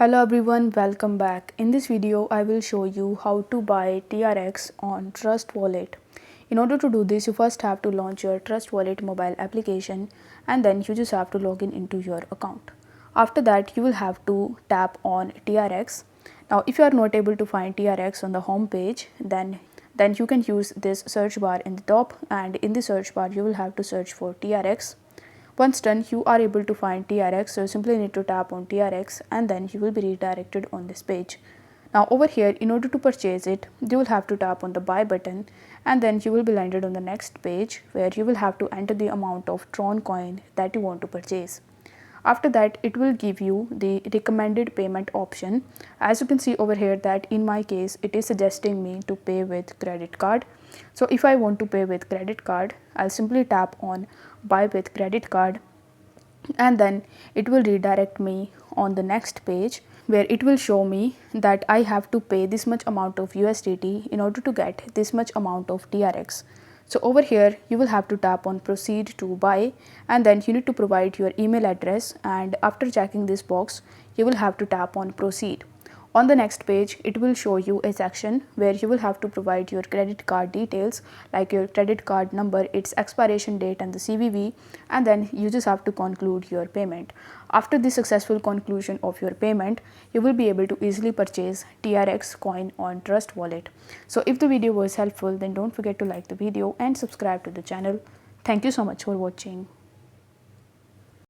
Hello everyone, welcome back. In this video, I will show you how to buy TRX on Trust Wallet. In order to do this, you first have to launch your Trust Wallet mobile application and then you just have to log in into your account. After that, you will have to tap on TRX. Now, if you are not able to find TRX on the home page, then you can use this search bar in the top, and in the search bar, you will have to search for TRX. Once done, you are able to find TRX, so you simply need to tap on TRX and then you will be redirected on this page. Now over here, in order to purchase it, you will have to tap on the buy button and then you will be landed on the next page where you will have to enter the amount of Tron coin that you want to purchase. After that, it will give you the recommended payment option. As you can see over here that in my case, it is suggesting me to pay with credit card. So if I want to pay with credit card, I'll simply tap on buy with credit card and then it will redirect me on the next page where it will show me that I have to pay this much amount of USDT in order to get this much amount of TRX. So over here, you will have to tap on proceed to buy and then you need to provide your email address, and after checking this box, you will have to tap on proceed. On the next page, it will show you a section where you will have to provide your credit card details like your credit card number, its expiration date and the CVV, and then you just have to conclude your payment. After the successful conclusion of your payment, you will be able to easily purchase TRX coin on Trust Wallet. So if the video was helpful, then don't forget to like the video and subscribe to the channel. Thank you so much for watching.